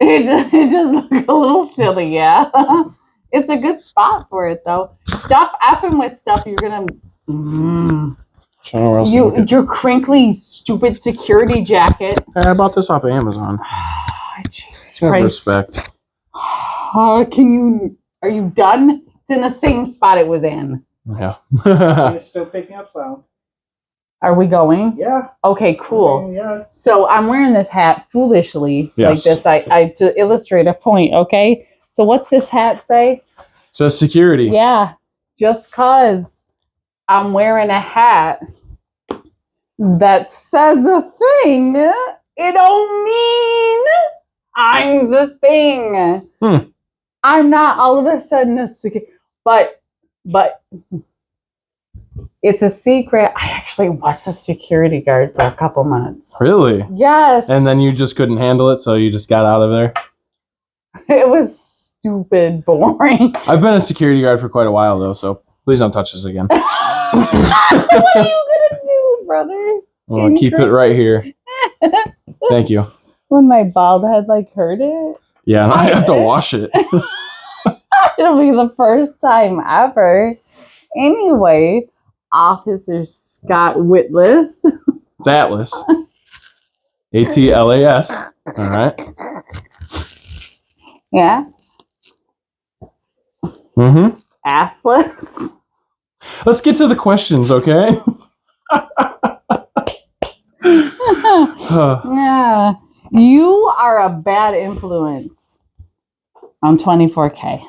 It does look a little silly, yeah. It's a good spot for it, though. Stop effing with stuff. You're gonna. Your crinkly, stupid security jacket. I bought this off of Amazon. Jesus Christ! Respect. Are you done? It's in the same spot it was in. Yeah. It's still picking up sound. Are we going? Yeah. Okay, cool. I mean, yes. So I'm wearing this hat foolishly like this. I to illustrate a point. Okay. So what's this hat say? It says security. Yeah. Just cause I'm wearing a hat that says a thing, it don't mean I'm the thing. I'm not all of a sudden a security, but it's a secret. I actually was a security guard for a couple months. Really? Yes. And then you just couldn't handle it, so you just got out of there? It was stupid, boring. I've been a security guard for quite a while, though, so please don't touch this again. What are you going to do, brother? Well, keep it right here. Thank you. When my bald head, hurt it? Yeah, and I have to wash it. It'll be the first time ever. Anyway, Officer Scott Whitlis. It's Atlas. ATLAS. All right. Yeah. Mm-hmm. Assless. Let's get to the questions, okay? Yeah. You are a bad influence on 24K.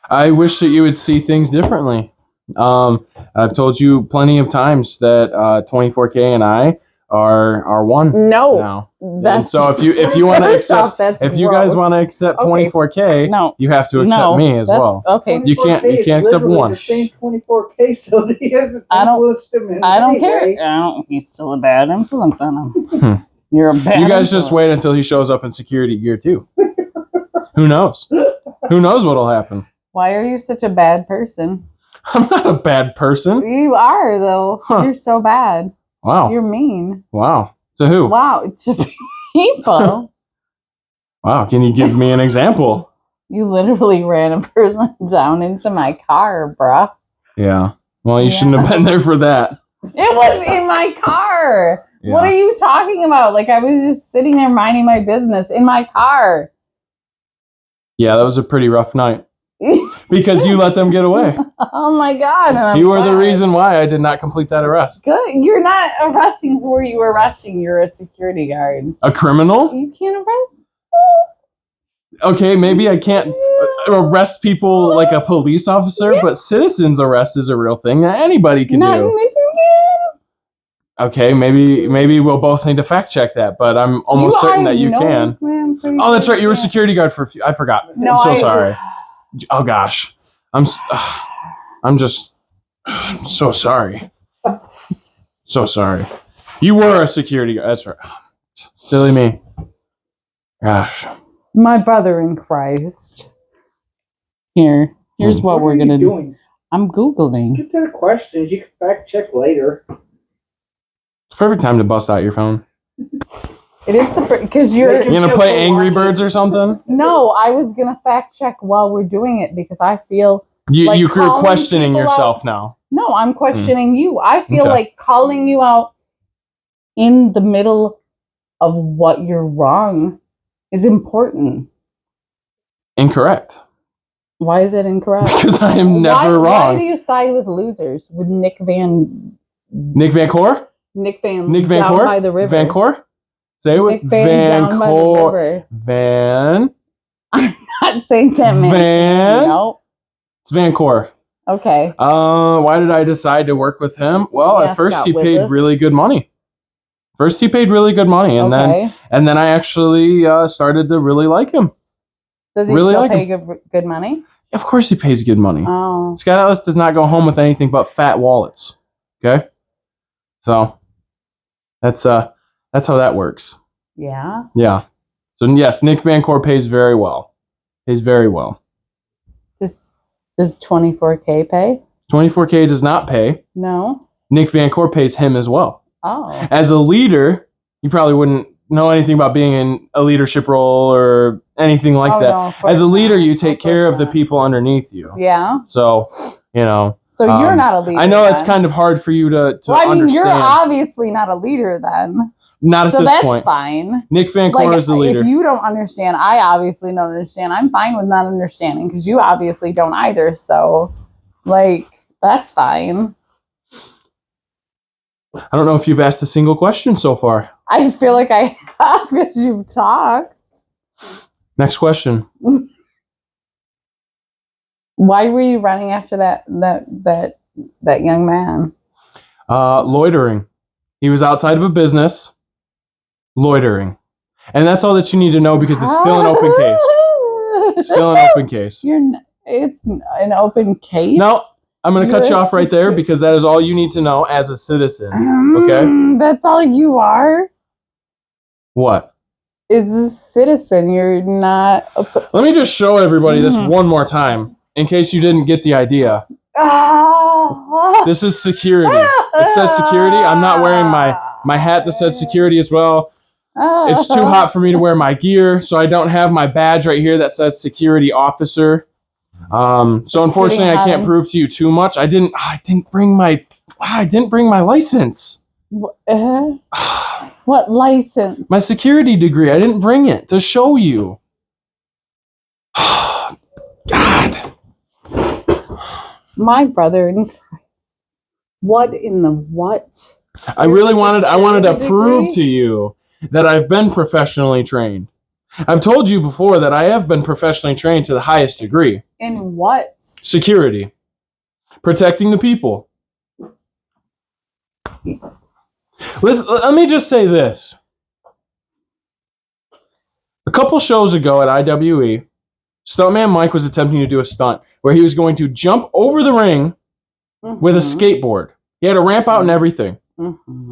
I wish that you would see things differently. I've told you plenty of times that 24K and I are one now. And so if you want to accept, if you guys want to accept 24K, no, you have to accept me as well. Okay, you can't accept one. The same 24K, so he hasn't influenced him. I don't care. He's still a bad influence on him. You're a bad. You guys just wait until he shows up in security gear too. Who knows? Who knows what'll happen? Why are you such a bad person? I'm not a bad person. You are, though. Huh. You're so bad. Wow. You're mean. Wow. To who? Wow. To people. Wow. Can you give me an example? You literally ran a person down into my car, bruh. Yeah. Well, you shouldn't have been there for that. It was in my car. Yeah. What are you talking about? I was just sitting there minding my business in my car. Yeah, that was a pretty rough night. Because you let them get away. Oh my God. You were the reason why I did not complete that arrest. Good. You're not arresting who are you arresting. You're a security guard. A criminal? You can't arrest. Okay, maybe I can't arrest people like a police officer, but citizens arrest is a real thing that anybody can not do. In Michigan. Okay, maybe we'll both need to fact check that, but I'm almost certain that you can. Man, oh, that's right. You were a security guard for a few. I forgot. No, I'm so sorry. Oh gosh, I'm just so sorry. So sorry. You were a security guard. That's right. Silly me. Gosh. My brother in Christ. Here's what we're gonna do. I'm Googling. Get to the questions. You can fact check later. Perfect time to bust out your phone. It is because you're gonna play Angry Birds or something. No, I was gonna fact check while we're doing it because I feel you're questioning yourself now. No, I'm questioning you. I feel like calling you out in the middle of what you're wrong is important. Incorrect. Why is it incorrect? Because I am never wrong. Why do you side with losers? With Nick Van Core? Nick Van Down Core? By the river. Van Core? Say it with Van Core. Van. I'm not saying that, man. Van. No. It's Van Core. Okay. Why did I decide to work with him? Well, at first he paid really good money. And then I actually started to really like him. Does he still pay good money? Of course he pays good money. Oh. Scott Atlas does not go home with anything but fat wallets. Okay? So that's how that works. Yeah. Yeah. So yes, Nick Van Core pays very well. Pays very well. Does 24K pay? 24K does not pay. No. Nick Van Core pays him as well. Oh. As a leader, you probably wouldn't know anything about being in a leadership role or anything like Oh, that. no, of course As a leader, not. you Of take care course of the not. people underneath you. Yeah. So, you know. So you're not a leader. I know that's then. kind of hard for you to Well, I mean, understand. you're obviously not a leader then. Not at So this that's point. fine. Nick Van Corn is the leader. If you don't understand, I obviously don't understand. I'm fine with not understanding because you obviously don't either. So, that's fine. I don't know if you've asked a single question so far. I feel like I have because you've talked. Next question. Why were you running after that young man? Loitering. He was outside of a business. Loitering. And that's all that you need to know because it's still an open case. It's still an open case. It's an open case? No, I'm going to cut you off right there because that is all you need to know as a citizen. Okay? That's all you are? What? Is a citizen. You're not... Let me just show everybody this one more time in case you didn't get the idea. This is security. It says security. I'm not wearing my hat that says security as well. It's too hot for me to wear my gear, so I don't have my badge right here that says security officer. So unfortunately, I can't prove to you too much. I didn't bring my license. What license? My security degree. I didn't bring it to show you. God. My brother in Christ. What in the what? I wanted to prove to you that I've been professionally trained. I've told you before that I have been professionally trained to the highest degree. In what? Security. Protecting the people. Listen, let me just say this. A couple shows ago at IWE, Stuntman Mike was attempting to do a stunt where he was going to jump over the ring with a skateboard. He had a ramp out and everything.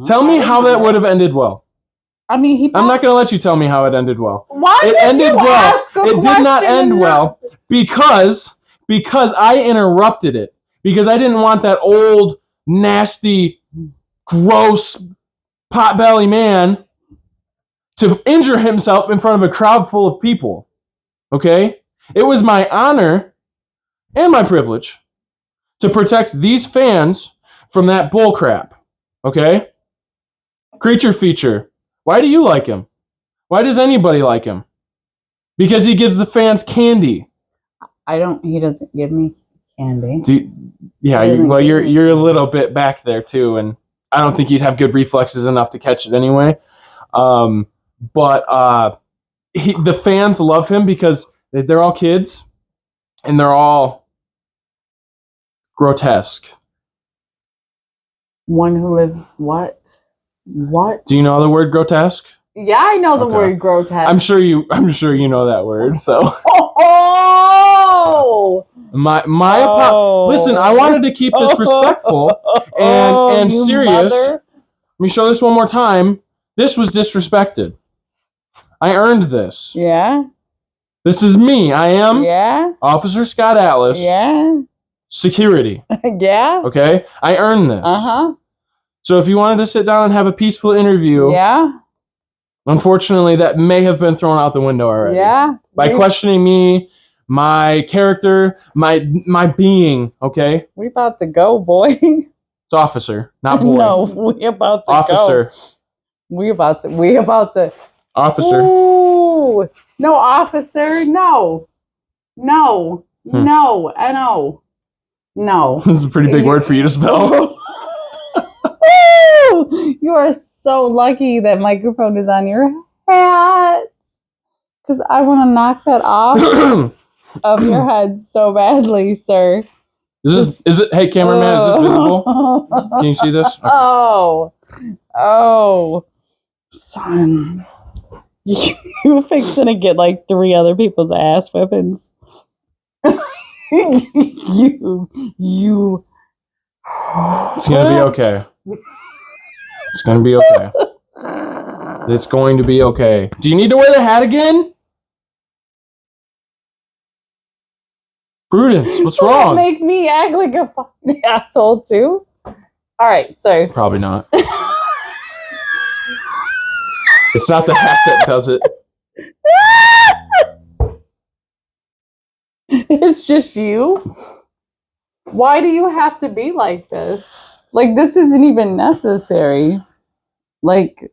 Tell me how that would have ended well. I mean, I'm not going to let you tell me how it ended well. Why it did ended you well. ask a It did not question end well because I interrupted it. Because I didn't want that old, nasty, gross, potbelly man to injure himself in front of a crowd full of people. Okay? It was my honor and my privilege to protect these fans from that bullcrap. Okay? Creature feature. Why do you like him? Why does anybody like him? Because he gives the fans candy. He doesn't give me candy. You're a little bit back there too, and I don't think you'd have good reflexes enough to catch it anyway. But the fans love him because they're all kids, and they're all grotesque. One who lives what? What? Do you know the word grotesque? Yeah, I know the word grotesque. I'm sure you know that word. So. Oh! Listen, I wanted to keep this respectful and serious. Let me show this one more time. This was disrespected. I earned this. Yeah. This is me. I am Officer Scott Atlas. Yeah. Security. Yeah. Okay? I earned this. Uh-huh. So if you wanted to sit down and have a peaceful interview, unfortunately that may have been thrown out the window already. Yeah. By questioning me, my character, my being, okay? We about to go, boy. It's officer, not boy. No, we about to officer. Go. We about to. Officer. Ooh. No, officer, no. No. No. No. No. This is a pretty big word for you to spell. You are so lucky that microphone is on your hat. Because I want to knock that off of your head so badly, sir. Is it? Hey, cameraman, is this visible? Can you see this? Okay. Oh, son, you fixing to get like 3 other people's ass whippings. you. It's gonna be okay. It's gonna be okay. It's going to be okay. Do you need to wear the hat again? Prudence, what's wrong? Make me act like a fucking asshole too. All right, so probably not. It's not the hat that does it. It's just you? Why do you have to be like this? Like, this isn't even necessary. Like,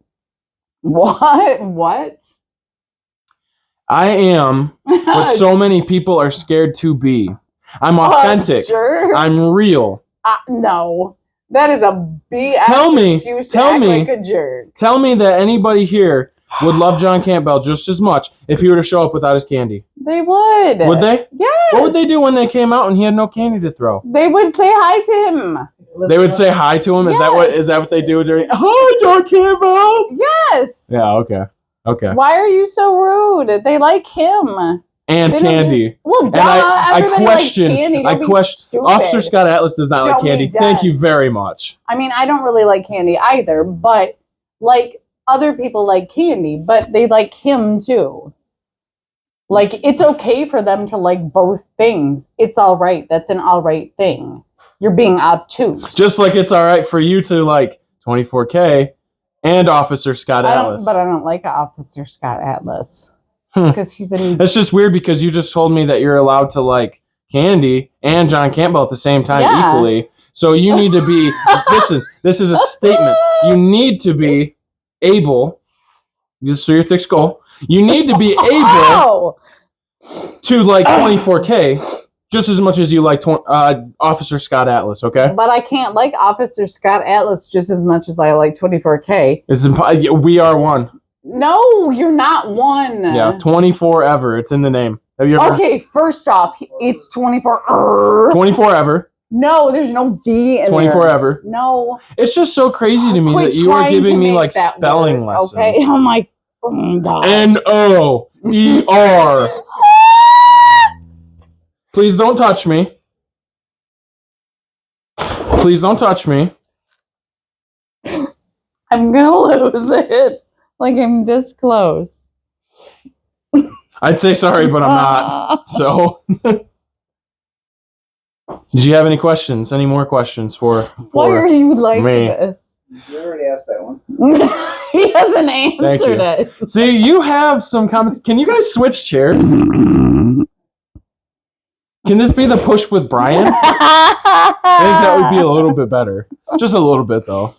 what? What? I am what so many people are scared to be. I'm authentic. I'm real. No. That is a BS. Tell me like a jerk. Tell me that anybody here would love John Campbell just as much if he were to show up without his candy. They would. Would they? Yes. What would they do when they came out and he had no candy to throw? They would say hi to him. They would say hi to him? Yes. Is that what they do during Oh, John Campbell? Yes. Yeah, okay. Why are you so rude? They like him. And candy. Well, duh, I question. Stupid. Officer Scott Atlas does not like candy. Thank you very much. I mean, I don't really like candy either, but like other people like candy, but they like him too. Like, it's okay for them to like both things. It's all right. That's an all right thing. You're being obtuse. Just like it's all right for you to like 24K and Officer Scott Atlas. But I don't like Officer Scott Atlas. Because he's an... That's just weird because you just told me that you're allowed to like candy and John Campbell at the same time equally. So you need to be, listen, this is a statement. You need to be able, just so your thick skull, you need to be able to like 24K just as much as you like Officer Scott Atlas, okay? But I can't like Officer Scott Atlas just as much as I like 24K. We are one. No, you're not one. Yeah, 24 ever. It's in the name. Have you ever? Okay, first off, it's 24. 24 ever. No, there's no V in 24 there. ever. No. It's just so crazy to me that you are giving me like spelling lessons. Okay. Oh my God. N-O-E-R. Please don't touch me. Please don't touch me. I'm gonna lose it. Like, I'm this close. I'd say sorry, but I'm not. So, did you have any questions? Any more questions for Why are you like me? this? You already asked that one. He hasn't answered it. See, you have some comments. Can you guys switch chairs? Can this be the push with Brian? I think that would be a little bit better. Just a little bit, though.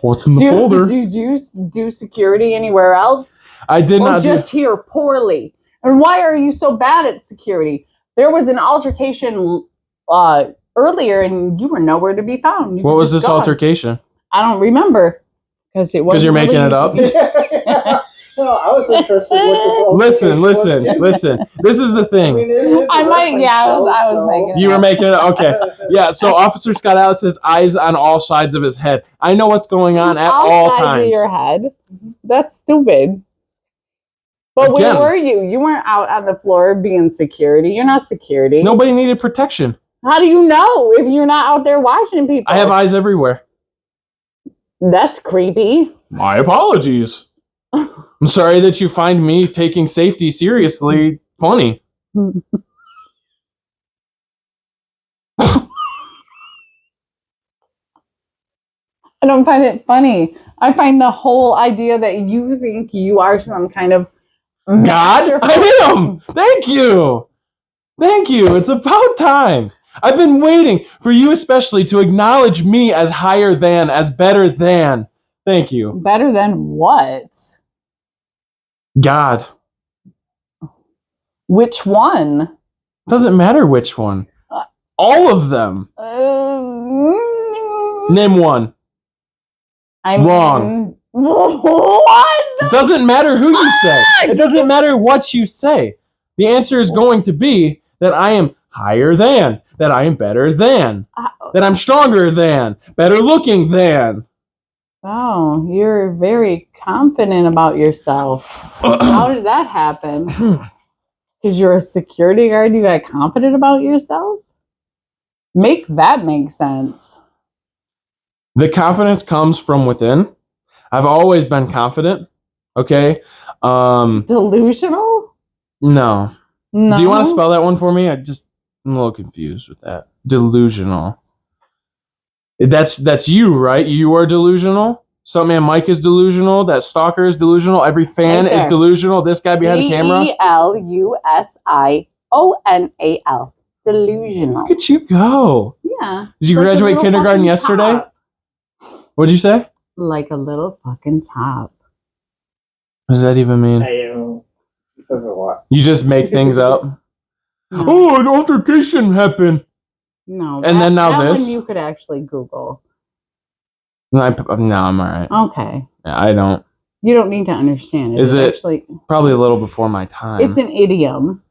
What's in the folder? Did you do security anywhere else? I did not. Or just here poorly? And why are you so bad at security? There was an altercation earlier, and you were nowhere to be found. What was this altercation? I don't remember. Because you're making it up? No, I was interested in what this altercation Listen. This is the thing. I was making it up. You were making it up? Okay. Yeah, so Officer Scott Atlas has eyes on all sides of his head. I know what's going on at all times. All sides of your head? That's stupid. But where were you? You weren't out on the floor being security. You're not security. Nobody needed protection. How do you know if you're not out there watching people? I have eyes everywhere. That's creepy. My apologies. I'm sorry that you find me taking safety seriously funny. I don't find it funny. I find the whole idea that you think you are some kind of God. I am. Thank you. It's about time. I've been waiting for you especially to acknowledge me as higher than, as better than. Thank you. Better than what? God. Which one? Doesn't matter which one. All of them. Name one. Wrong. What? It doesn't matter who you say. It doesn't matter what you say. The answer is going to be that I am higher than, that I am better than, that I'm stronger than, better looking than. Oh, you're very confident about yourself. How did that happen? Because you're a security guard, you got confident about yourself? Make that make sense. The confidence comes from within. I've always been confident. Okay. Delusional? No. Do you want to spell that one for me? I'm a little confused with that. Delusional. That's you, right? You are delusional. Stuntman Mike is delusional. That stalker is delusional. Every fan is delusional. This guy behind the camera. Delusional. DELUSIONAL. Delusional. Look at you go. Yeah. Did you Like a graduate little kindergarten fucking yesterday? top. What'd you say? Like a little fucking top. What does that even mean? He says a lot. You just make things up. No. Oh, an altercation happened. No. And then now that this? one you could actually Google. No, I'm all right. Okay. Yeah, I don't. You don't need to understand it. Is it actually probably a little before my time? It's an idiom.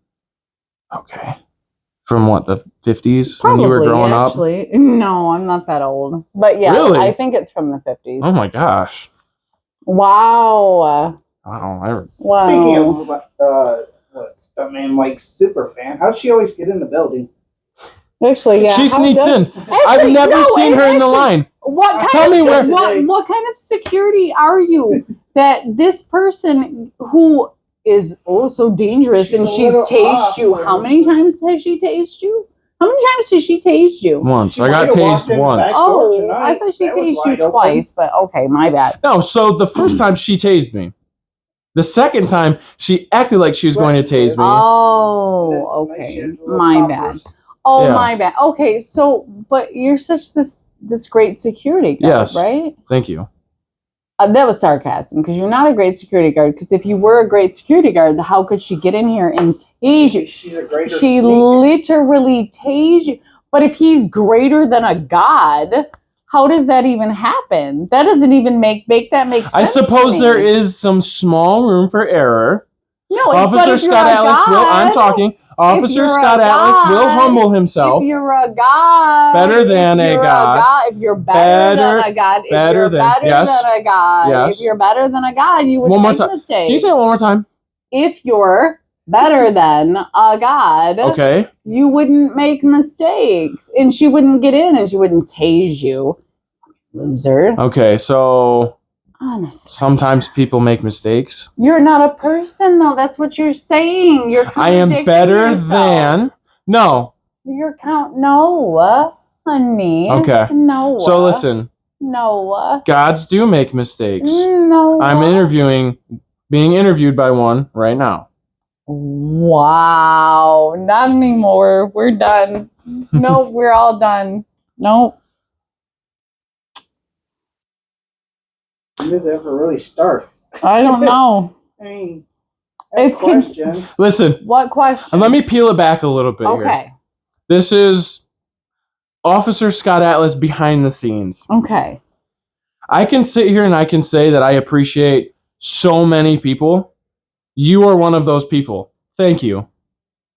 Okay. From what, the 50s? Probably, when you were growing actually. No, I'm not that old. But yeah, Really? I think it's from the 50s. Oh my gosh. Wow. Wow. Wow. Speaking of what's that man like super fan? How's she always get in the building? Actually, yeah. She sneaks in. Actually, I've never seen her in the actually, line. What Tell kind me of where- what kind of security are you that this person who is so dangerous and she's tased you? How many times has she tased you? How many times has she tased you? Once. I got tased once. Oh, I thought she tased you twice, but okay, my bad. No, so the first time she tased me. The second time she acted like she was going to tase me. Oh, okay. My bad. Oh, Yeah. my bad. Okay, so but you're such this great security guard, Yes. right? Thank you. That was sarcasm because you're not a great security guard. Because if you were a great security guard, how could she get in here and tase you? She's a greater She sneak. literally tased you. But if he's greater than a god, how does that even happen? That doesn't even make that make sense. I suppose to me. there is some small room for error. No, but Officer if you're Scott a Atlas will. I'm god- talking. Officer you're a Scott Atlas will god- humble himself. If you're a god, Better than a god. if you're better than a god, if better you're than- better yes. than a god, Yes. if you're better than a god, you would One more make time. mistakes. Can you say it one more time? If you're better than a god, Okay. you wouldn't make mistakes, and she wouldn't get in, and she wouldn't tase you, loser. Okay, so Honestly, sometimes people make mistakes. you're not a person, though. That's what you're saying. You're I am contradicting better yourself. than. No. You're no, honey. Okay. No. So listen, No. gods do make mistakes. No. I'm being interviewed by one right now. Wow. Not anymore. We're done. Nope, we're all done. Nope. When did it ever really start? I don't know. I mean, It's question. Listen, What question? and let me peel it back a little bit here. Okay. This is Officer Scott Atlas behind the scenes. Okay. I can sit here and I can say that I appreciate so many people. You are one of those people. Thank you.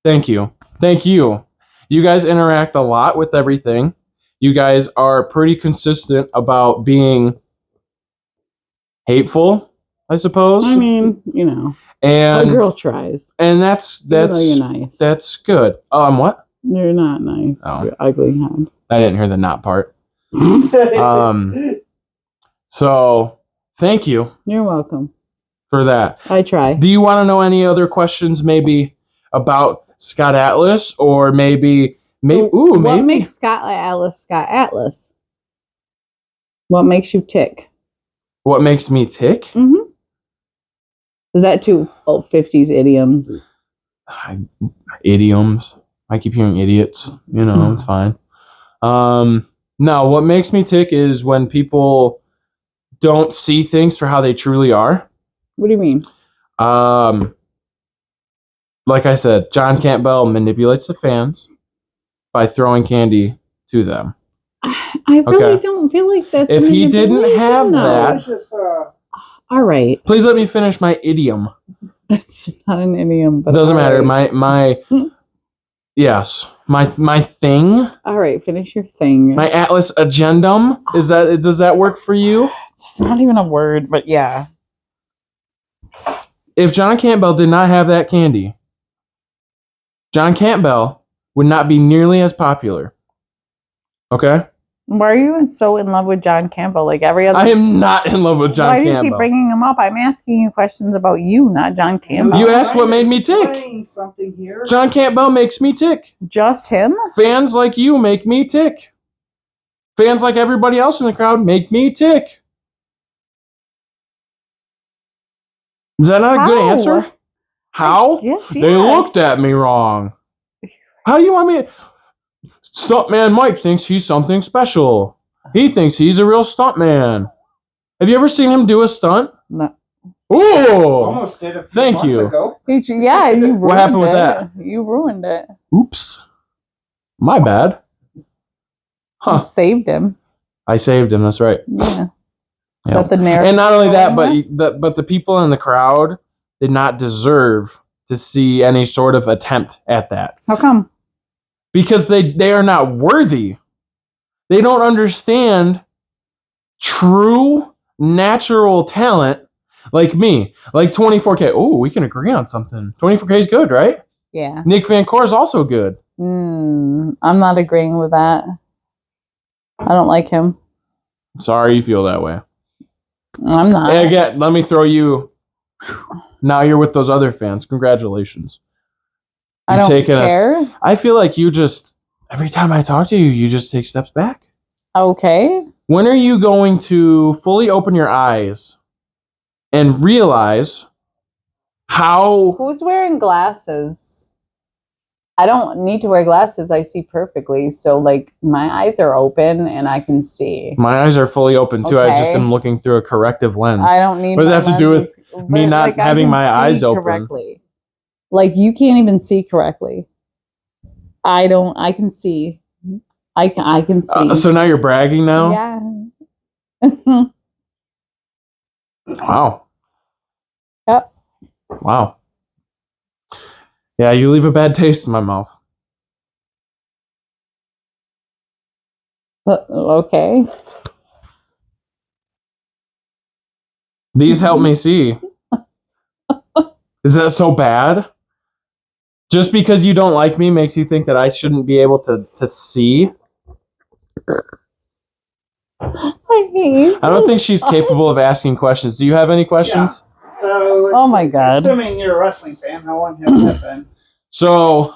Thank you. Thank you. You guys interact a lot with everything. You guys are pretty consistent about being hateful, I suppose. I mean, you know, a and girl tries. and that's Even though you're nice. that's good. What? You're not nice. Oh. You're ugly head. I didn't hear the not part. So thank you You're welcome. for that. I try. Do you want to know any other questions maybe about Scott Atlas, or maybe What makes Scott Atlas? What makes you tick? what makes me tick? Mm-hmm. Is that too old 50s idioms? Idioms. I keep hearing idiots. It's fine. No, what makes me tick is when people don't see things for how they truly are. What do you mean? Like I said, John Campbell manipulates the fans by throwing candy to them. I really don't feel like that's If he didn't have manipulation, though. that- It's just, All right. Please let me finish my idiom. It's not an idiom, but It doesn't all matter. right. My thing, All right, finish your thing. my Atlas agendum. Does that work for you? It's not even a word, but yeah. If John Campbell did not have that candy, John Campbell would not be nearly as popular. Okay? Why are you so in love with John Campbell? Like every other. I am not in love with John Why do Campbell. you keep bringing him up? I'm asking you questions about you, not John Campbell. You asked what made me tick. Explain something here. John Campbell makes me tick. Just him? Fans like you make me tick. Fans like everybody else in the crowd make me tick. Is that not a good How? answer? How? Yes, They looked at me wrong. How do you want me? Stuntman Mike thinks he's something special. He thinks he's a real stuntman. Have you ever seen him do a stunt? No. Ooh! Almost did a few Thank months you. ago. Yeah, you ruined What happened with it. that? You ruined it. Oops. My bad. Huh. You saved him. I saved him, that's right. Yeah. Yep. Is that the narrative? And not only that, going but the people in the crowd did not deserve to see any sort of attempt at that. How come? Because they are not worthy. They don't understand true natural talent like me. Like 24K. Oh, we can agree on something. 24K is good, right? Yeah. Nick Van Core is also good. I'm not agreeing with that. I don't like him. Sorry you feel that way. I'm not. And again, let me throw you. Now you're with those other fans. Congratulations. I don't care. I feel like you just, every time I talk to you, you just take steps back. Okay. When are you going to fully open your eyes and realize how... Who's wearing glasses? I don't need to wear glasses. I see perfectly. So, like, my eyes are open and I can see. My eyes are fully open, too. Okay. I just am looking through a corrective lens. I don't need. What does that have to do with me not having my eyes open? Correctly. Like, you can't even see correctly. I don't. I can see. I can see. So now you're bragging now? Yeah. Wow. Yep. Wow. Yeah, you leave a bad taste in my mouth. Okay. These help me see. Is that so bad? Just because you don't like me makes you think that I shouldn't be able to see? I don't think she's capable of asking questions. Do you have any questions? Yeah. So, oh my God. Assuming you're a wrestling fan, how long have you been? So,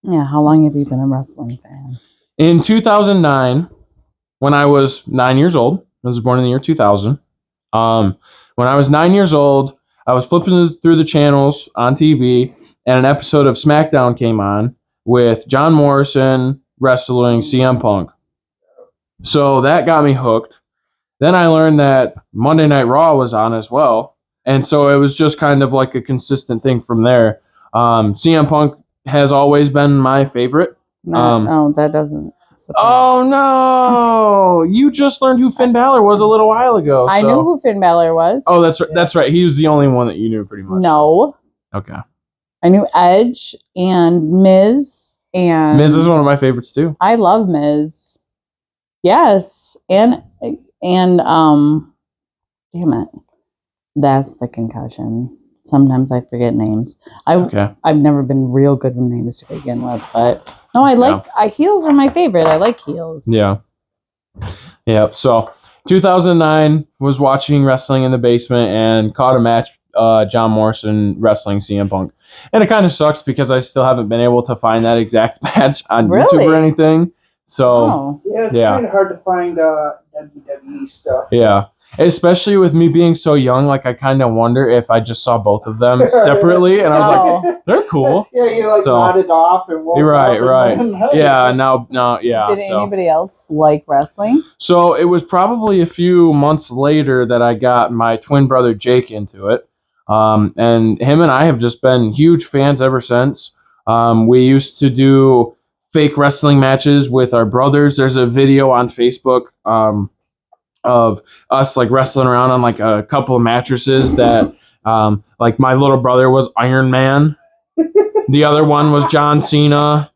yeah, how long have you been a wrestling fan? In 2009, when I was 9 years old, I was born in the year 2000. When I was 9 years old, I was flipping through the channels on TV, and an episode of SmackDown came on with John Morrison wrestling CM Punk. So that got me hooked. Then I learned that Monday Night Raw was on as well, and so it was just kind of like a consistent thing from there. CM Punk has always been my favorite. No, that doesn't. Oh no! You just learned who Finn Balor was a little while ago. I knew who Finn Balor was. Oh, that's right. That's right. He was the only one that you knew, pretty much. No. Okay. I knew Edge and Miz, and Miz is one of my favorites too. I love Miz. Yes, and damn it, that's the concussion. Sometimes I forget names. Okay. I've never been real good with names to begin with, but no, I like heels are my favorite. I like heels. Yeah. Yeah. So 2009 was watching wrestling in the basement and caught a match. John Morrison wrestling CM Punk, and it kind of sucks because I still haven't been able to find that exact match on YouTube or anything. So yeah, it's kind of hard to find WWE stuff. Yeah. Especially with me being so young, like I kind of wonder if I just saw both of them separately, and I was like, "They're cool." Yeah, you like nodded off and walked right. Yeah, yeah. Did anybody else like wrestling? So it was probably a few months later that I got my twin brother Jake into it, and him and I have just been huge fans ever since. We used to do fake wrestling matches with our brothers. There's a video on Facebook. Of us like wrestling around on like a couple of mattresses that like my little brother was Iron Man, the other one was John Cena,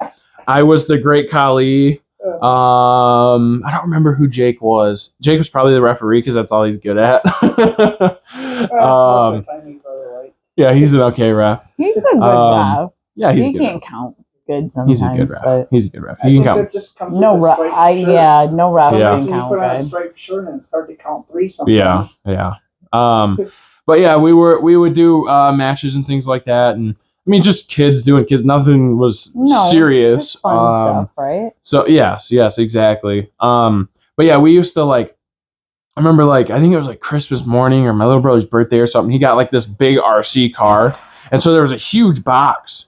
I was the Great Khali. I don't remember who Jake was. Jake was probably the referee because that's all he's good at. Yeah, he's an okay ref. He's a good ref. Yeah, he can't count good sometimes. He's a good ref. He's a good ref. He can count. No ref. No ref can count put on a good. striped shirt and it's hard to count three sometimes. Yeah. But yeah, we would do matches and things like that, and I mean just kids. Nothing was serious. Just fun stuff, right? So yes, exactly. But yeah, we used to like. I remember like I think it was like Christmas morning or my little brother's birthday or something. He got like this big RC car, and so there was a huge box.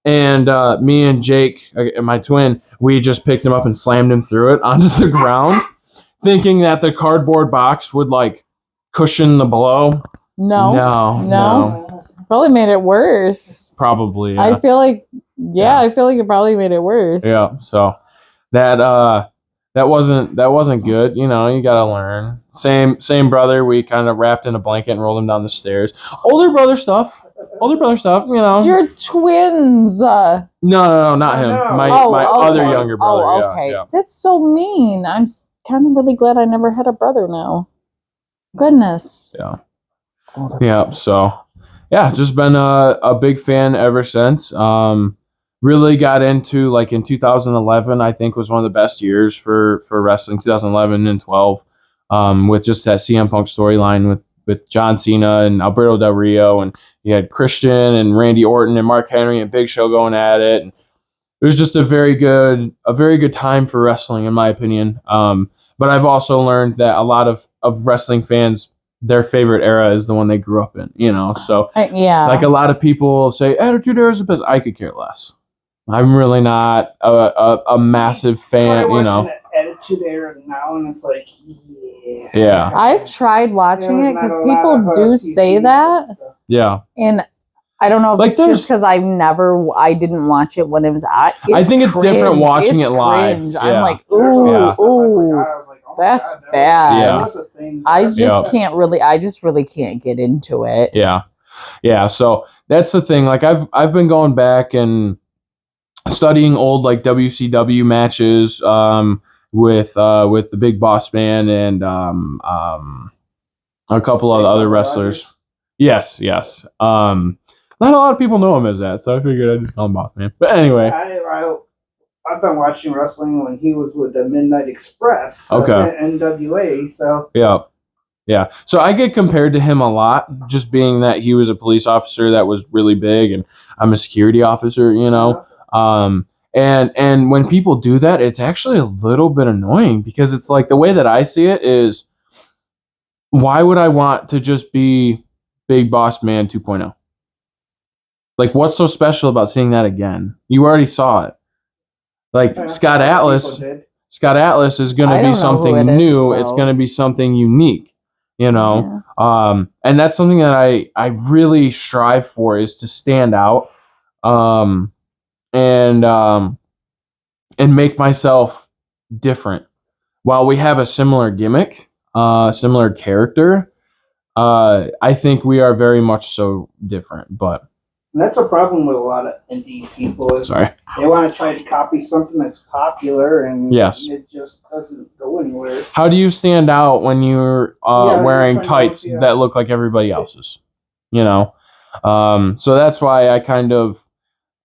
And me and Jake, my twin, we just picked him up and slammed him through it onto the ground, thinking that the cardboard box would like cushion the blow. No. Probably made it worse. Probably. Yeah. I feel like it probably made it worse. Yeah. So that wasn't good. You know, you gotta learn. Same brother. We kind of wrapped in a blanket and rolled him down the stairs. Older brother stuff. You know. You're twins. No, not him. My other younger brother. Oh, okay. Yeah. That's so mean. I'm kind of really glad I never had a brother now. Goodness. Yeah. Yeah. So, yeah, just been a big fan ever since. Really got into like in 2011. I think was one of the best years for wrestling. 2011 and 12, with just that CM Punk storyline with John Cena and Alberto Del Rio, and you had Christian and Randy Orton and Mark Henry and Big Show going at it. And it was just a very good time for wrestling, in my opinion. But I've also learned that a lot of wrestling fans, their favorite era is the one they grew up in, you know. So like a lot of people say Attitude Era is the best. I could care less. I'm really not a massive fan, you know. Attitude Era now, and it's like, yeah. I've tried watching it because people do say that. Yeah. And I don't know if it's just because I didn't watch it when it was at. I think it's different watching it live. Yeah. I'm like, ooh, that's bad. Yeah. I just really can't get into it. Yeah. Yeah. So that's the thing. Like I've been going back and studying old like WCW matches with the Big Boss Man and a couple of other wrestlers. Yes. Not a lot of people know him as that, so I figured I'd just call him Boss Man. But anyway, I've been watching wrestling when he was with the Midnight Express, NWA. So yeah. So I get compared to him a lot, just being that he was a police officer that was really big, and I'm a security officer, you know. And when people do that, it's actually a little bit annoying because it's like the way that I see it is, why would I want to just be Big Boss Man 2.0? Like, what's so special about seeing that again? You already saw it. Like Scott Atlas is going to be something new. It's going to be something unique, you know. Yeah. And that's something that I really strive for, is to stand out, and make myself different. While we have a similar gimmick, similar character, I think we are very much so different. But that's a problem with a lot of indie people. Is they want to try to copy something that's popular, and it just doesn't go anywhere. How do you stand out when you're wearing tights that look like everybody else's? You know, so that's why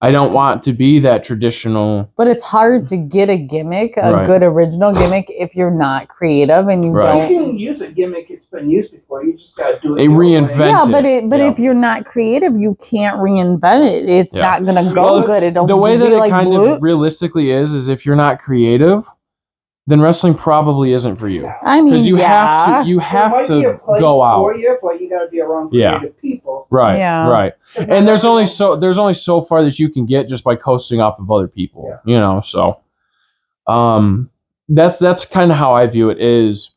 I don't want to be that traditional. But it's hard to get a gimmick, a good original gimmick, if you're not creative and you don't. You can use a gimmick; it's been used before. You just got to do it. Reinvent it. But if you're not creative, you can't reinvent it. It's not gonna go good. It'll the way that it kind of realistically is if you're not creative, then wrestling probably isn't for you. I mean, because you have to go out. For you, but you got to be around creative people. Right. Yeah. Right. And there's only so far that you can get just by coasting off of other people. Yeah. You know. So, that's kind of how I view it. Is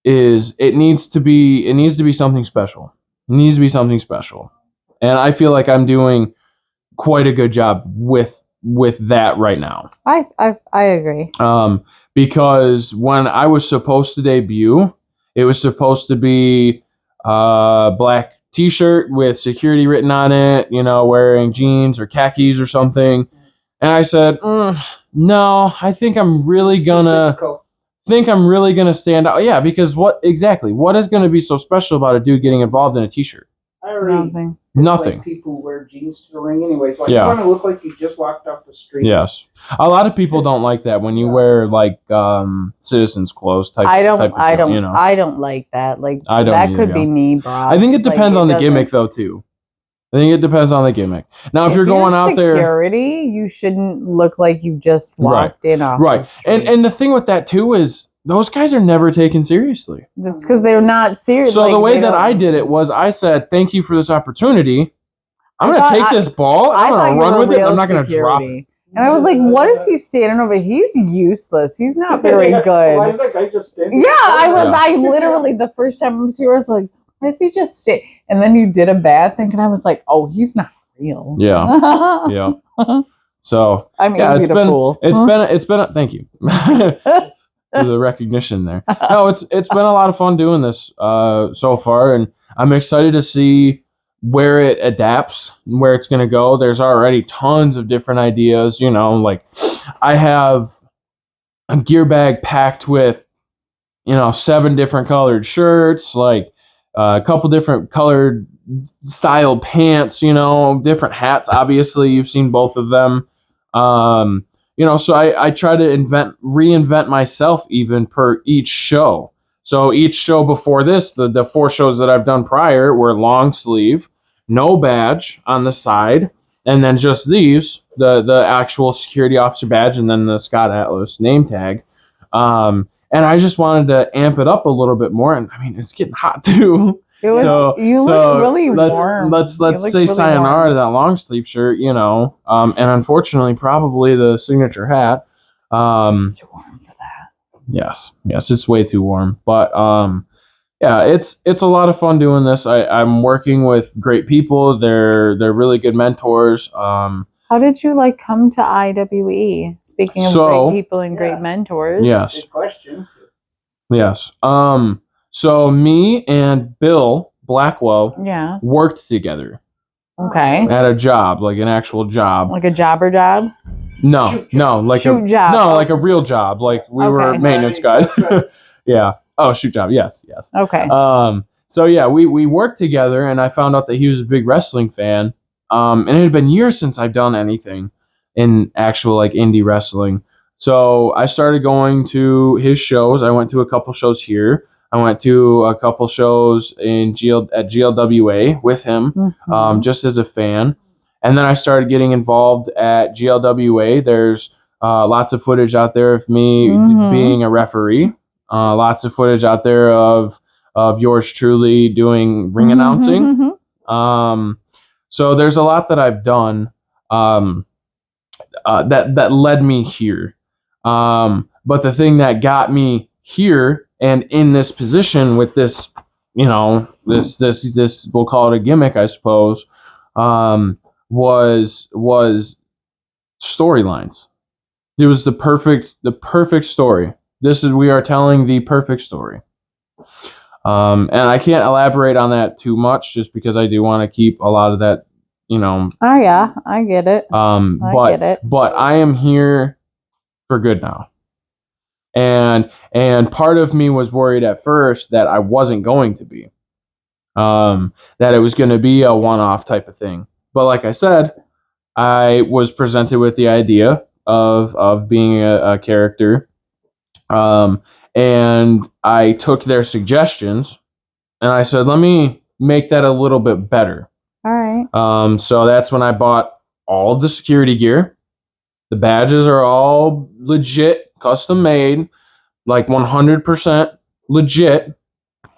it needs to be something special. It needs to be something special, and I feel like I'm doing quite a good job with that right now. I agree. Because when I was supposed to debut, it was supposed to be a black t-shirt with security written on it, you know, wearing jeans or khakis or something. And I said, no, I think I'm really gonna stand out. Yeah, because what is going to be so special about a dude getting involved in a t-shirt? Nothing. Like people who wear jeans to the ring anyways. Like, you want to look like you just walked off the street. Yes. A lot of people don't like that when you wear like citizens clothes type. I don't like that. Like that could be me, bro. I think it depends on the gimmick though too. I think it depends on the gimmick. Now, if you're going out there, security, you shouldn't look like you just walked in off the street. And the thing with that too is, those guys are never taken seriously. That's because they're not serious. So the way that I did it was I said, thank you for this opportunity. I'm going to take this ball. I'm going to run with it. I'm not going to drop it. And I was like, what is he standing over? He's useless. He's not very good. Why is that guy just standing? Yeah, I literally, the first time I was here, I was like, why is he just stay? And then you did a bad thing, and I was like, oh, he's not real. Yeah. Yeah. So I'm easy to fool. It's been thank you for the recognition there. No, it's been a lot of fun doing this so far, and I'm excited to see where it adapts, where it's going to go. There's already tons of different ideas, like I have a gear bag packed with 7 different colored shirts, like a couple different colored styled pants, different hats. Obviously you've seen both of them. So I try to reinvent myself even per each show. So each show before this, the 4 shows that I've done prior were long sleeve, no badge on the side, and then just these, the actual security officer badge, and then the Scott Atlas name tag. And I just wanted to amp it up a little bit more, and I mean it's getting hot too. You look really warm. Let's say really sayonara to that long sleeve shirt, and unfortunately probably the signature hat. It's too warm for that. Yes, it's way too warm. But yeah, it's a lot of fun doing this. I'm working with great people. They're really good mentors. How did you come to IWE? Speaking of great people and great mentors. Yes. Good question. Yes. So me and Bill Blackwell worked together. Okay. At a job, like an actual job. Like a jobber job? No, like shoot job. No, like a real job. Like we were maintenance guys. Yeah. Oh, shoot job. Yes. Okay. So yeah, we worked together, and I found out that he was a big wrestling fan. And it had been years since I've done anything in actual indie wrestling. So I started going to his shows. I went to a couple shows here. I went to a couple shows at GLWA with him, just as a fan. And then I started getting involved at GLWA. There's lots of footage out there of me being a referee. Lots of footage out there of yours truly doing ring announcing. So there's a lot that I've done that led me here. But the thing that got me here and in this position with this, this we'll call it a gimmick, I suppose, was storylines. It was the perfect story. We are telling the perfect story. And I can't elaborate on that too much just because I do want to keep a lot of that, Oh yeah, I get it. I get it. But I am here for good now. And part of me was worried at first that I wasn't going to be. That it was going to be a one-off type of thing. But like I said, I was presented with the idea of being a character. And I took their suggestions and I said, let me make that a little bit better. All right. So that's when I bought all of the security gear. The badges are all legit, custom made, like 100% legit,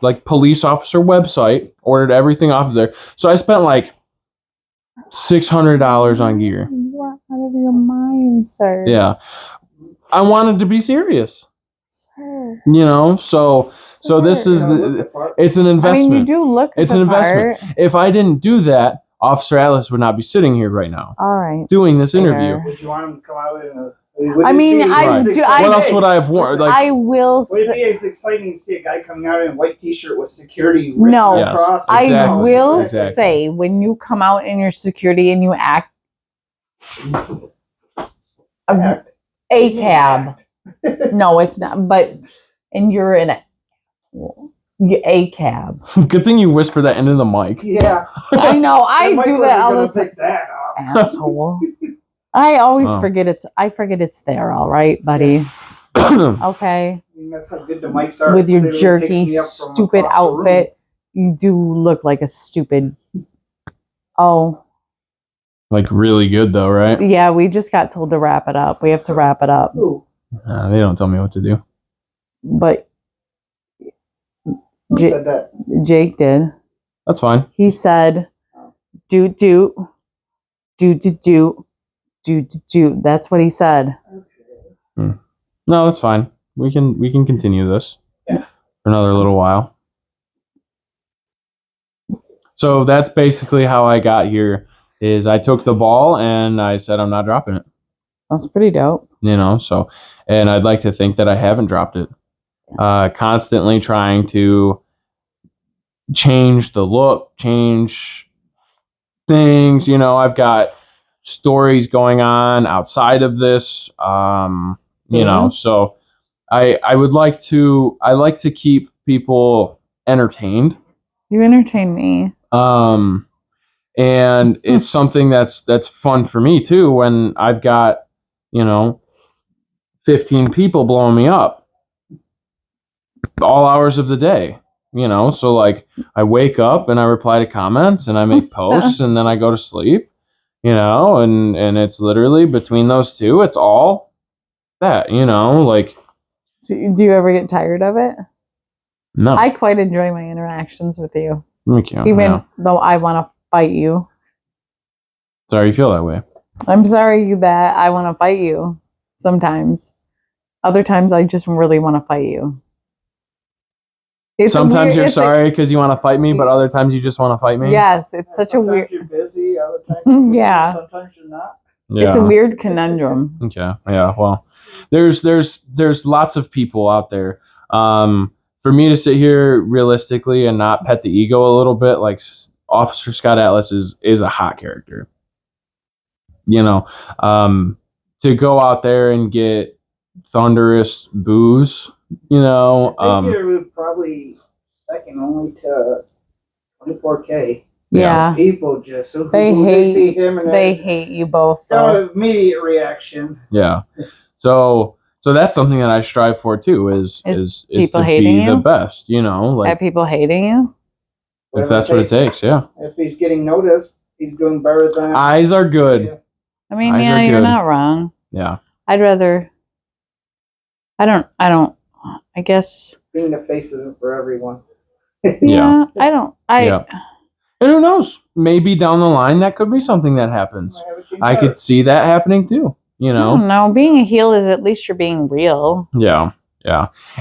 like police officer website, ordered everything off of there. So I spent like $600 on gear. You are out of your mind, sir. Yeah. I wanted to be serious. Sir. So this is it's an investment. I mean, you do look it's the an investment. Part. If I didn't do that, Officer Atlas would not be sitting here right now. All right. Doing this interview. Would you want him to come out in a what else would I have worn? I will. Would it be as exciting to see a guy coming out in a white T-shirt with security? No, across I will say when you come out in your security and you act a cab. No, it's not. But and you're in a cab. Good thing you whisper that into the mic. Yeah, I know. I do that all the time. That asshole. I always forget it's there, all right, buddy. Okay. That's how good the mics are. With your jerky, stupid outfit, you do look like a stupid. Oh. Like really good though, right? Yeah, we just got told to wrap it up. We have to wrap it up. They don't tell me what to do. But Jake did. That's fine. He said, "Doot doot." That's what he said. No, that's fine. We can continue this for another little while. So that's basically how I got here. Is I took the ball and I said I'm not dropping it. That's pretty dope. So, and I'd like to think that I haven't dropped it. Constantly trying to change the look, change things. I've got stories going on outside of this. So I like to keep people entertained. You entertain me. And it's something that's fun for me too when I've got 15 people blowing me up all hours of the day. So like I wake up and I reply to comments and I make posts and then I go to sleep. And it's literally between those two, it's all that. Like. So do you ever get tired of it? No. I quite enjoy my interactions with you. Thank you. Even though I want to fight you. Sorry you feel that way. I'm sorry that I want to fight you sometimes. Other times I just really want to fight you. Sometimes you're sorry because you want to fight me, but other times you just want to fight me? Yes, it's such a weird... Sometimes you're busy, other times yeah. Sometimes you're not. Yeah. It's a weird conundrum. Okay. Yeah, well, there's lots of people out there. For me to sit here realistically and not pet the ego a little bit, like Officer Scott Atlas is a hot character. To go out there and get thunderous boos, I think you're probably second only to 24K. Yeah. People just they see him and they hate you both. So immediate reaction. Yeah. So that's something that I strive for too. Is to be the best. Are people hating you? If that's what it takes, yeah. If he's getting noticed, he's doing better than. Eyes are good. Yeah. I mean, you're not wrong. Yeah. I'd rather. I don't. I guess being the face isn't for everyone. Yeah. I don't. Yeah. And who knows? Maybe down the line that could be something that happens. I could see that happening too. No, being a heel is at least you're being real. Yeah.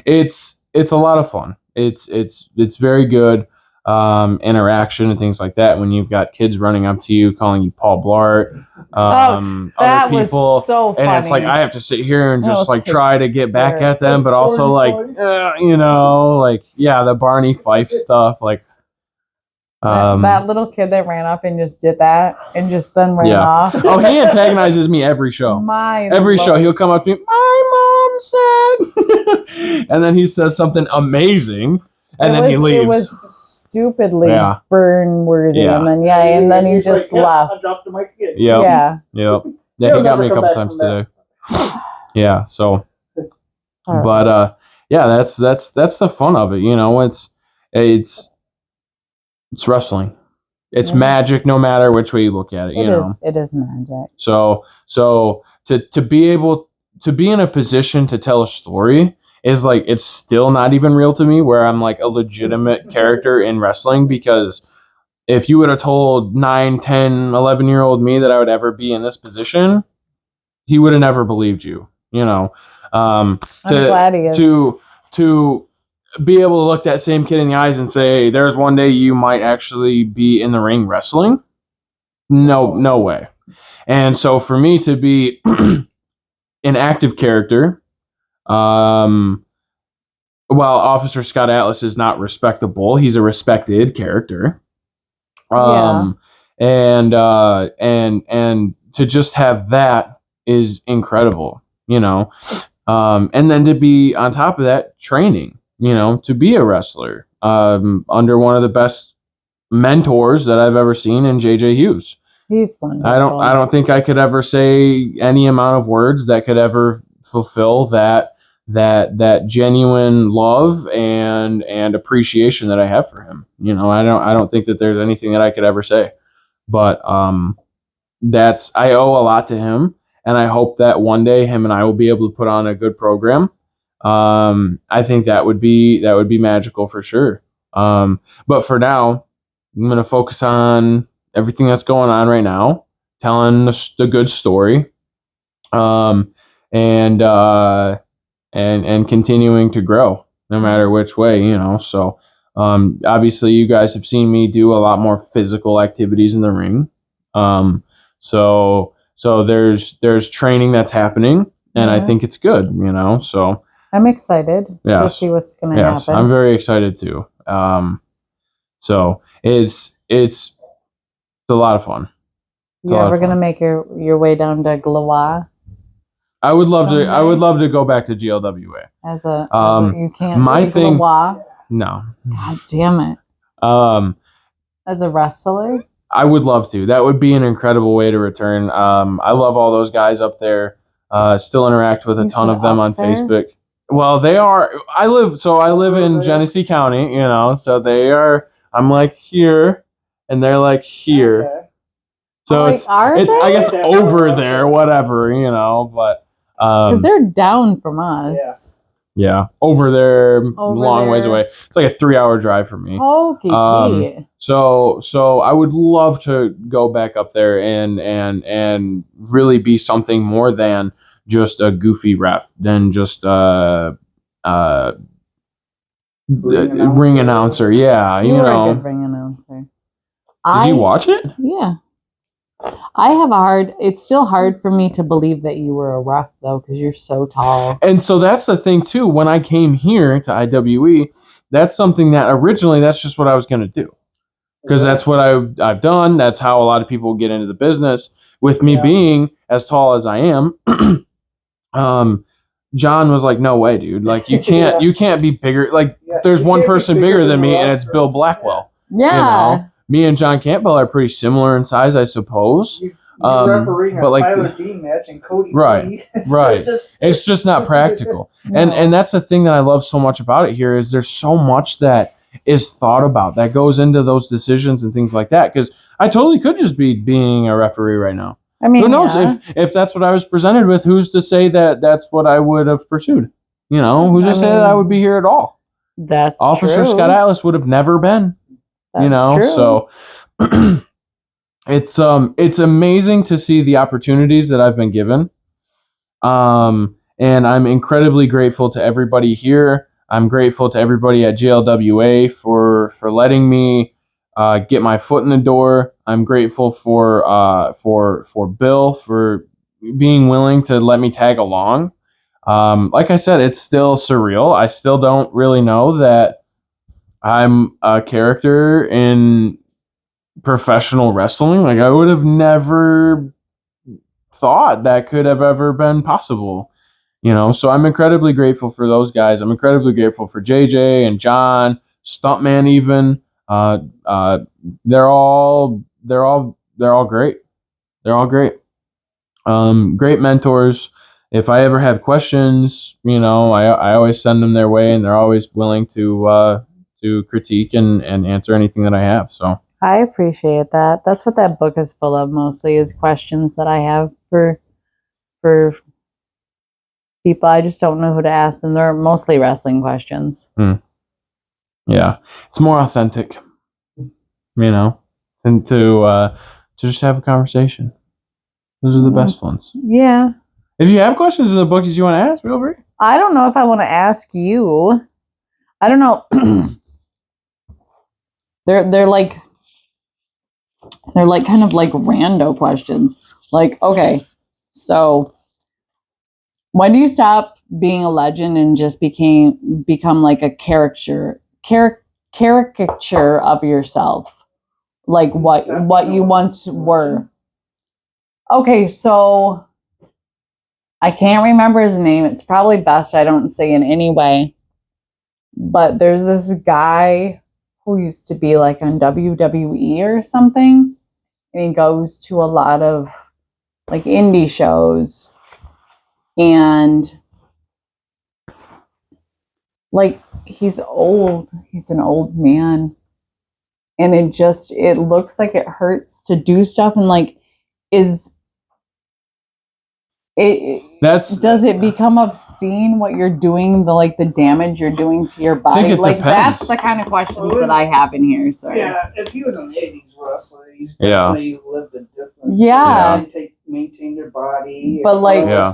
It's a lot of fun. It's very good interaction and things like that when you've got kids running up to you calling you Paul Blart. That other people, was so funny. And it's like I have to sit here and just like try to get back at them, but also like the Barney Fife stuff like. That little kid that ran up and just did that and just then ran off. Oh, he antagonizes me every show. Every show he'll come up to me. My mom said, and then he says something amazing, and then he leaves. It was stupidly burn worthy, and then he just left. I dropped the mic again. Yeah. He got me a couple times today. Yeah. So, but that's the fun of it. It's wrestling. It's magic no matter which way you look at it. It is magic. So to be able to be in a position to tell a story is like, it's still not even real to me where I'm like a legitimate character in wrestling, because if you would have told 9, 10, 11-year-old me that I would ever be in this position, he would have never believed you, I'm glad he is. To be able to look that same kid in the eyes and say, there's one day you might actually be in the ring wrestling. No way. And so for me to be an active character, while Officer Scott Atlas is not respectable, he's a respected character. And to just have that is incredible, and then to be on top of that training, to be a wrestler, under one of the best mentors that I've ever seen in JJ Hughes. He's wonderful. I don't think I could ever say any amount of words that could ever fulfill that genuine love and appreciation that I have for him. I don't think that there's anything that I could ever say, but I owe a lot to him, and I hope that one day him and I will be able to put on a good program. I think that would be magical for sure. But for now, I'm going to focus on everything that's going on right now, telling the good story, and continuing to grow no matter which way, you know. So obviously you guys have seen me do a lot more physical activities in the ring. So there's training that's happening, and I think it's good, you know. So I'm excited to see what's going to happen. I'm very excited too. So it's a lot of fun. You ever going to make your way down to Glawa? I would love to. I would love to go back to GLWA. As a you can't. My thing. Glawa? No. God damn it. As a wrestler, I would love to. That would be an incredible way to return. I love all those guys up there. Still interact with a ton of them on Facebook. Well, they are. I live in Genesee County. You know, so they are. I'm like here, and they're like here. Okay. So it's I guess over there, whatever, you know, but because they're down from us. Yeah, over there, long ways away. It's like a 3-hour drive for me. Okay. So I would love to go back up there and really be something more than just a goofy ref, than just ring announcer. Yeah, you know. Were a good ring announcer. Did you watch it? Yeah. It's still hard for me to believe that you were a ref, though, because you're so tall. And so that's the thing, too. When I came here to IWE, that's something that originally, that's just what I was going to do. Because that's what I've done. That's how a lot of people get into the business. With me being as tall as I am, John was like, no way, dude. Like, you can't be bigger. Like, there's one person bigger than me, and it's Bill Blackwell. Yeah. You know? Me and John Campbell are pretty similar in size, I suppose. You're refereeing a Tyler Dean match and Cody Lee. Right. It's just not practical. No. And that's the thing that I love so much about it here is there's so much that is thought about that goes into those decisions and things like that. Because I totally could just be being a referee right now. I mean, who knows if that's what I was presented with? Who's to say that that's what I would have pursued? You know, who's to say that I would be here at all? That's Officer true. Scott Atlas would have never been. That's you know, true. So it's amazing to see the opportunities that I've been given. And I'm incredibly grateful to everybody here. I'm grateful to everybody at GLWA for letting me get my foot in the door. I'm grateful for Bill for being willing to let me tag along. Like I said, it's still surreal. I still don't really know that I'm a character in professional wrestling. Like, I would have never thought that could have ever been possible, you know. So I'm incredibly grateful for those guys. I'm incredibly grateful for JJ and John, Stuntman, even. They're all great. They're all great. Great mentors. If I ever have questions, you know, I always send them their way, and they're always willing to critique and answer anything that I have. So I appreciate that. That's what that book is full of mostly, is questions that I have for people. I just don't know who to ask them. They're mostly wrestling questions. Yeah. It's more authentic, you know, than to just have a conversation. Those are the best ones. Yeah. If you have questions in the book that you want to ask, feel free. I don't know if I want to ask you. I don't know. They're like kind of like rando questions. Like, okay, so when do you stop being a legend and just become like a caricature of yourself? Like what you once were. Okay, so I can't remember his name. It's probably best I don't say in any way. But there's this guy who used to be like on WWE or something. And he goes to a lot of like indie shows. And like he's old. He's an old man. And it looks like it hurts to do stuff. And like, does it become obscene what you're doing, the damage you're doing to your body? Like depends. That's the kind of questions that I have in here. So yeah, if he was an 80s wrestler, he's definitely lived a different. Yeah, maintain their body. But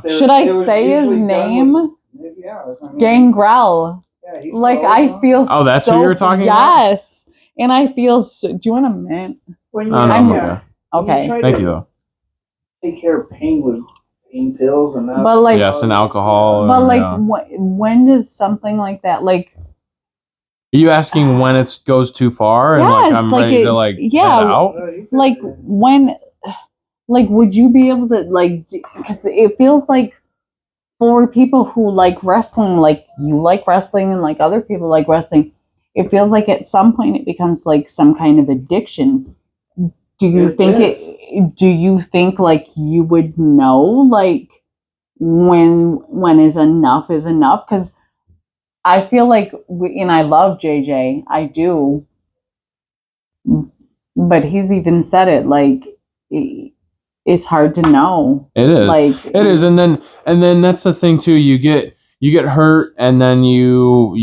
should I say his name? Gangrel. Yeah, I feel. Oh, that's who you're talking about. Yes, and I feel. Do you want a mint? Okay. Thank you though. Take care of pain with pain pills and that. But yes, and alcohol. But when does something like that Are you asking when it goes too far and I'm ready to head out? When would you be able to because it feels like for people who like wrestling, you like wrestling and other people like wrestling, it feels like at some point it becomes some kind of addiction. Do you think you would know when is enough? Because I feel and I love JJ, I do, but he's even said it it's hard to know. It is. It is, and then that's the thing too. You get hurt, and then you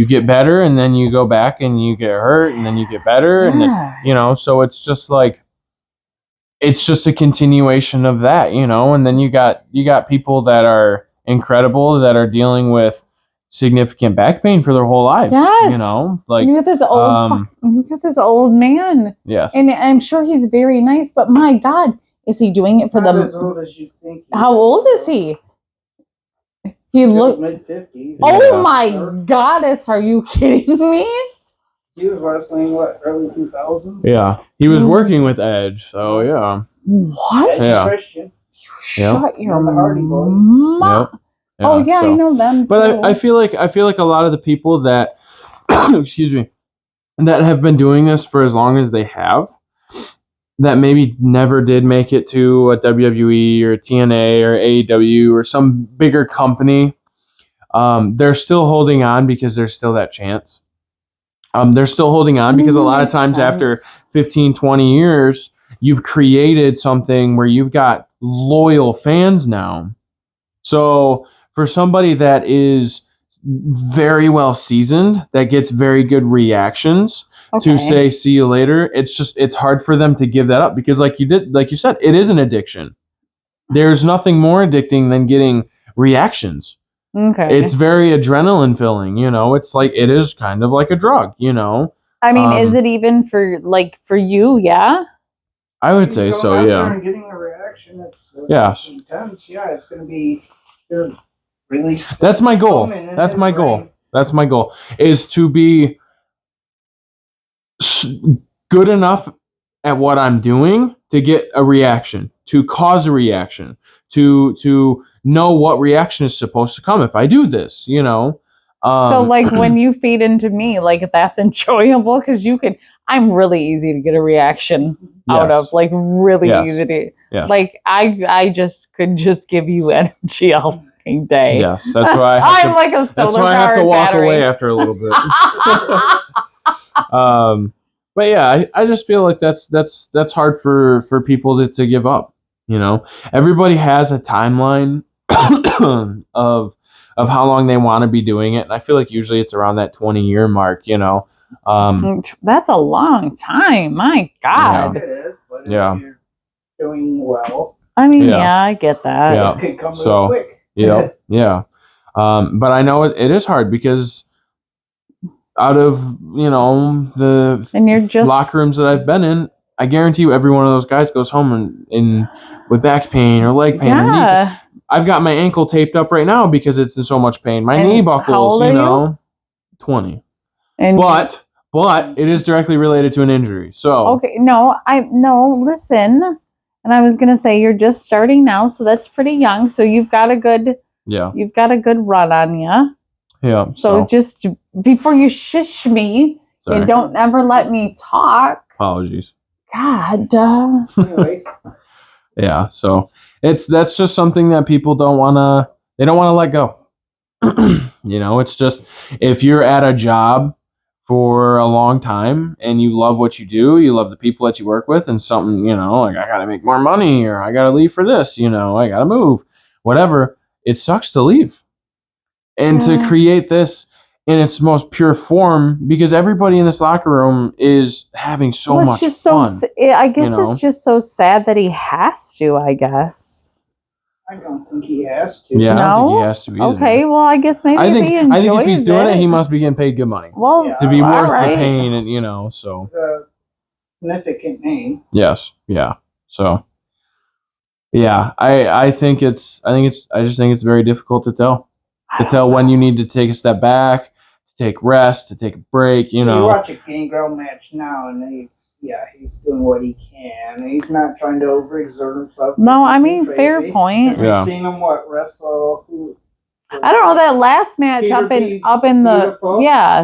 get better, and then you go back and you get hurt, and then you get better, and then, so it's just it's just a continuation of that, and then you got people that are incredible that are dealing with significant back pain for their whole life. Yes. You got this old man. Yes. And I'm sure he's very nice, but my God, is he doing it for them? As old as you think. How old is he? He looked mid-50s. Oh my goddess, are you kidding me? He was wrestling early 2000s? Yeah. He was working with Edge, so yeah. What? Edge Christian. Shut your the Hardy Boys. Yep. Yeah, oh yeah, I know them too. But I feel like a lot of the people that excuse me, that have been doing this for as long as they have, that maybe never did make it to a WWE or a TNA or AEW or some bigger company, they're still holding on because there's still that chance. They're still holding on because a lot of times after 15, 20 years, you've created something where you've got loyal fans now. So for somebody that is very well seasoned, that gets very good reactions to say, see you later, it's hard for them to give that up because like you said, it is an addiction. There's nothing more addicting than getting reactions. Okay. It's very adrenaline filling, it's it is kind of like a drug, I mean, is it even for you? Yeah. I would say so. Yeah. And getting a reaction, it's intense. Yeah, it's going to be release. That's my goal. That's my goal. That's my goal, is to be good enough at what I'm doing to get a reaction, to cause a reaction, to know what reaction is supposed to come if I do this, so when you feed into me, that's enjoyable because I'm really easy to get a reaction out of, really easy to, I could just give you energy all day. Yes, that's why I'm like a solar that's why I have to walk battery. away after a little bit. But yeah, I just feel like that's hard for people to give up. Everybody has a timeline of how long they want to be doing it, and I feel like usually it's around that 20-year mark. That's a long time. My God. It is, but if you're doing well. I mean, yeah, I get that. Yeah. It can come real quick. Yeah. But I know it is hard because out of the and you're just locker rooms that I've been in, I guarantee you every one of those guys goes home in with back pain or leg pain or knee pain. I've got my ankle taped up right now because it's in so much pain. My knee buckles, 20. But it is directly related to an injury. So okay, listen. And I was gonna say you're just starting now, so that's pretty young. So you've got a good run on you. Yeah. So just before you shish me, and don't ever let me talk. Apologies. God. Anyways. Yeah. So that's just something that people don't want to let go. It's just, if you're at a job for a long time and you love what you do, you love the people that you work with, and something, like I gotta make more money or I gotta leave for this, I gotta move, whatever, it sucks to leave. And to create this in its most pure form, because everybody in this locker room is having so much fun. I guess it's just so sad that he has to, I guess. I don't think he has to. Yeah, I don't think he has to either. Okay, well, I guess maybe I think if he's doing it, he must be getting paid good money. Well, to be worth the pain, and so. It's a significant name. Yes. Yeah. So. Yeah, I just think it's very difficult to tell when you need to take a step back, to take rest, to take a break. You watch a Gangrel match now, and he's doing what he can. He's not trying to overexert himself. No, I mean, fair point. We've seen him wrestle. I don't know, that last match up in the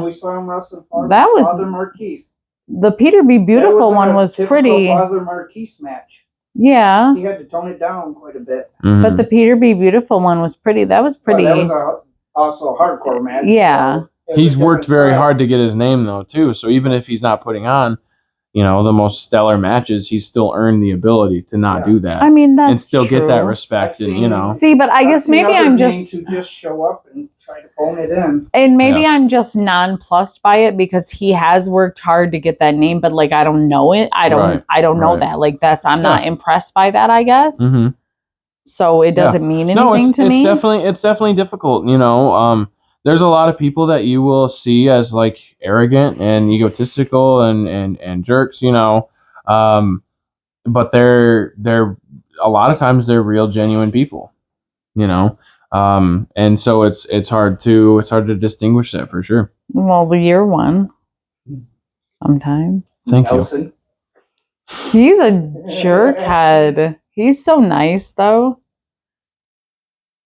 We saw him wrestle that was Father Marquise. The Peter B. Beautiful one was pretty. Father Marquise match. Yeah, he had to tone it down quite a bit. Mm-hmm. But the Peter B. Beautiful one was pretty. That was pretty. That was also a hardcore match. Yeah. So he's worked very hard to get his name though too. So even if he's not putting on, the most stellar matches, he's still earned the ability to not do that. I mean, that's and still true. get that respect, See, but I guess maybe I'm just to just show up and try to phone it in. And maybe I'm just nonplussed by it because he has worked hard to get that name, but like I don't know it. I don't know that. Like I'm not impressed by that, I guess. Mm-hmm. So it doesn't mean anything to me. It's definitely difficult, there's a lot of people that you will see as like arrogant and egotistical and jerks, but they're a lot of times they're real genuine people, and so it's hard to distinguish that for sure. Well, you're one. Sometime. Thank you. He's a jerkhead. He's so nice though.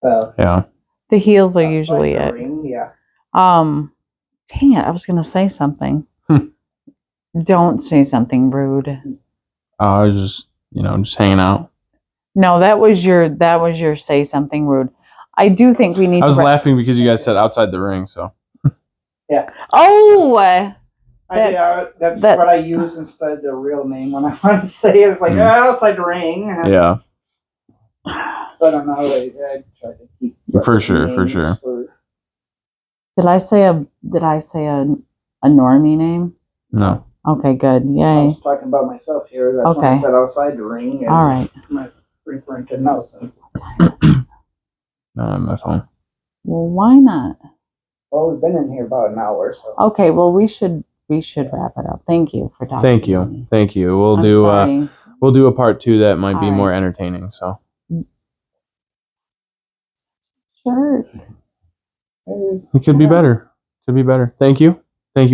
Yeah. The heels are usually it. Yeah. Dang it, I was gonna say something. Don't say something rude. I was just hanging out. No, that was your say something rude. I do think we need I was laughing because you guys said outside the ring, so. Yeah. Oh! That's what I use instead of the real name when I want to say it. It's like, outside the ring. Yeah. But I'm not I try to keep for sure. Did I say a normie name? No. Okay, good. Yay. I was talking about myself here. That's when I said outside the ring. All right. I'm referring to Nelson. Not on my phone. Well, why not? Well, we've been in here about an hour, so. Okay, well we should wrap it up. Thank you for talking. Thank you. We'll do a part 2 that might be more entertaining. So. Sure. It could be better. Thank you,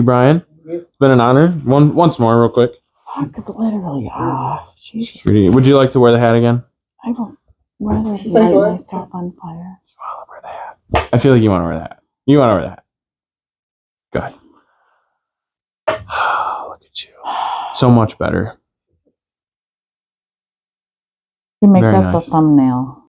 Brian. It's been an honor. Once more, real quick. Literally off. Jesus. Would you like to wear the hat again? I would rather light myself on fire. You want to wear the hat? I feel like you want to wear the hat. You want to wear the hat. Good. Look at you. So much better. You make that the thumbnail.